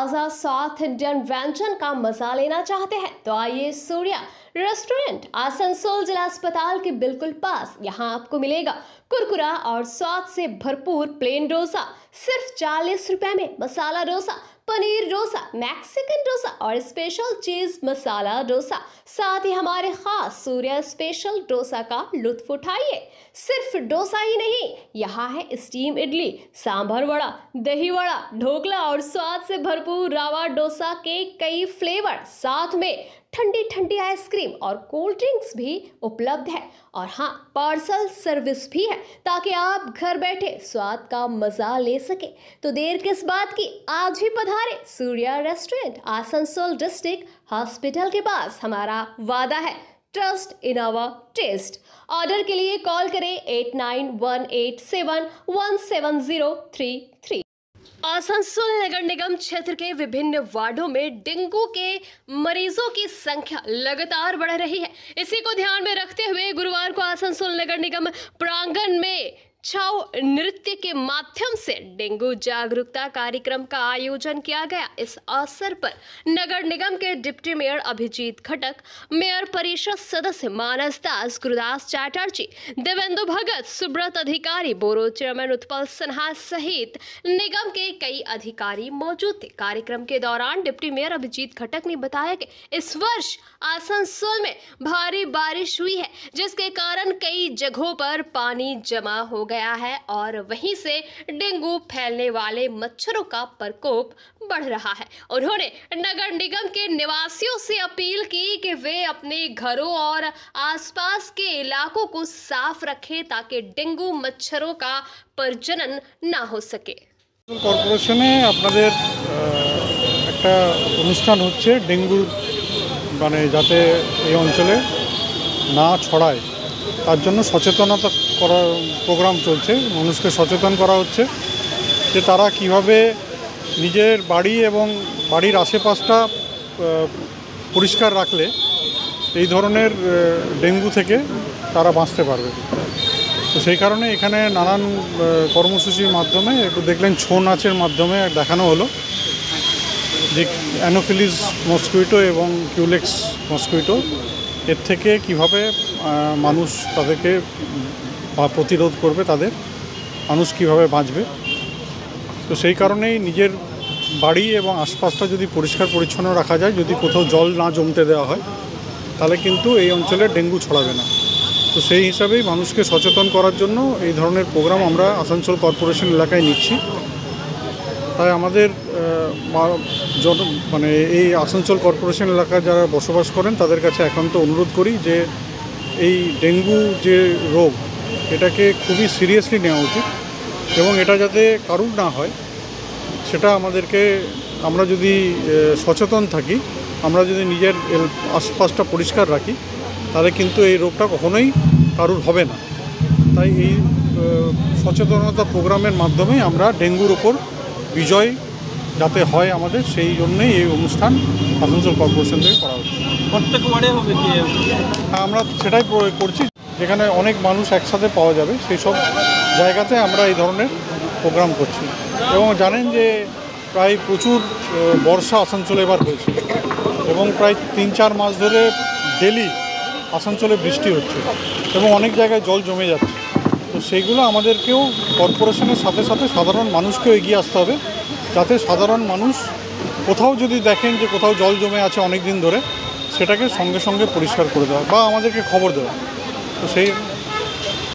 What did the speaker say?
ताज़ा south Indian व्यंजन का मजा लेना चाहते हैं तो आइए सूर्या रेस्टोरेंट आसनसोल जिला अस्पताल के बिल्कुल पास। यहाँ आपको मिलेगा कुरकुरा और स्वाद से भरपूर प्लेन डोसा सिर्फ 40 रुपए में, मसाला डोसा, पनीर डोसा, मैक्सिकन डोसा और स्पेशल चीज मसाला डोसा। साथ ही हमारे खास सूर्या स्पेशल डोसा का लुत्फ उठाइए। सिर्फ डोसा ही नहीं, यहाँ है स्टीम इडली, सांभर वड़ा, दही वड़ा, ढोकला और स्वाद से भरपूर रावा डोसा के कई फ्लेवर। साथ में ठंडी ठंडी आइसक्रीम और कोल्ड ड्रिंक्स भी उपलब्ध है। और हाँ, पार्सल सर्विस भी है ताकि आप घर बैठे स्वाद का मजा ले सके। तो देर किस बात की, आज ही पधारे Surya restaurant Asansol district hospital के पास। हमारा वादा है trust in our taste. Order के लिए कॉल करें 8918717033। आसनसोल नगर निगम क्षेत्र के विभिन्न वार्डों में डेंगू के मरीजों की संख्या लगातार बढ़ रही है। इसी को ध्यान में रखते हुए गुरुवार को आसनसोल नगर निगम प्रांगण में छाव नृत्य के माध्यम से डेंगू जागरूकता कार्यक्रम का आयोजन किया गया। इस अवसर पर नगर निगम के डिप्टी मेयर अभिजीत खटक, मेयर परिषद सदस्य मानस दास, गुरुदास चैटर्जी, देवेंदु भगत, सुब्रत अधिकारी, बोरो चेयरमैन उत्पल सिन्हा सहित निगम के कई अधिकारी मौजूद थे। कार्यक्रम के दौरान डिप्टी मेयर अभिजीत खटक ने बताया कि इस वर्ष आसनसोल में भारी बारिश हुई है, जिसके कारण कई जगहों पर पानी जमा हो गया है और वहीं से डेंगू फैलने वाले मच्छरों का प्रकोप बढ़ रहा है। उन्होंने नगर निगम के निवासियों से अपील की कि वे अपने घरों और आसपास के इलाकों को साफ रखें ताकि डेंगू मच्छरों का प्रजनन ना हो सके। কর্পোরেশনে আপনাদের একটা অনুষ্ঠান হচ্ছে ডেঙ্গু মানে যাতে এই অঞ্চলে না ছড়ায় তার জন্য সচেতনতা করার প্রোগ্রাম চলছে। মানুষকে সচেতন করা হচ্ছে যে তারা কিভাবে নিজের বাড়ি এবং বাড়ির আশেপাশটা পরিষ্কার রাখলে এই ধরনের ডেঙ্গু থেকে তারা বাঁচতে পারবে। তো সেই কারণে এখানে নানান কর্মসূচির মাধ্যমে একটু দেখলেন ছৌ নাচের মাধ্যমে দেখানো হলো যে অ্যানোফিলিস মস্কুইটো এবং কিউলেক্স মস্কুইটো এর থেকে কিভাবে মানুষ তাদেরকে প্রতিরোধ করবে, তাদের মানুষ কিভাবে বাঁচবে। তো সেই কারণেই নিজের বাড়ি এবং আশপাশটা যদি পরিষ্কার পরিচ্ছন্ন রাখা যায়, যদি কোথাও জল না জমতে দেওয়া হয়, তাহলে কিন্তু এই অঞ্চলে ডেঙ্গু ছড়াবে না। তো সেই হিসাবেই মানুষকে সচেতন করার জন্য এই ধরনের প্রোগ্রাম আমরা আসানসোল কর্পোরেশন এলাকায় নিচ্ছি। তাই আমাদের মানে এই আসানসোল কর্পোরেশন এলাকায় যারা বসবাস করেন তাদের কাছে একান্ত অনুরোধ করি যে এই ডেঙ্গু যে রোগ এটাকে খুবই সিরিয়াসলি নেওয়া উচিত এবং এটা যাতে কারুর না হয় সেটা আমরা যদি সচেতন থাকি, আমরা যদি নিজের আশপাশটা পরিষ্কার রাখি, তাহলে কিন্তু এই রোগটা কখনোই কারুর হবে না। তাই এই সচেতনতা প্রোগ্রামের মাধ্যমে আমরা ডেঙ্গুর ওপর বিজয় যাতে হয় আমাদের, সেই জন্যই এই অনুষ্ঠান আসানসোল কর্পোরেশন থেকে করা হচ্ছে। প্রত্যেক ওয়ার্ডে হবে কি? আমরা সেটাই করছি, যেখানে অনেক মানুষ একসাথে পাওয়া যাবে সেই সব জায়গাতে আমরা এই ধরনের প্রোগ্রাম করছি। এবং জানেন যে প্রায় প্রচুর বর্ষা আসানসোলে এবার হয়েছে এবং প্রায় 3-4 মাস ধরে ডেলি আসানসোলে বৃষ্টি হচ্ছে এবং অনেক জায়গায় জল জমে যাচ্ছে। তো সেইগুলো আমাদেরকেও কর্পোরেশনের সাথে সাথে সাধারণ মানুষকেও এগিয়ে আসতে হবে, যাতে সাধারণ মানুষ কোথাও যদি দেখেন যে কোথাও জল জমে আছে অনেক দিন ধরে, সেটাকে সঙ্গে সঙ্গে পরিষ্কার করে দেওয়া বা আমাদেরকে খবর দেওয়া। তো সেই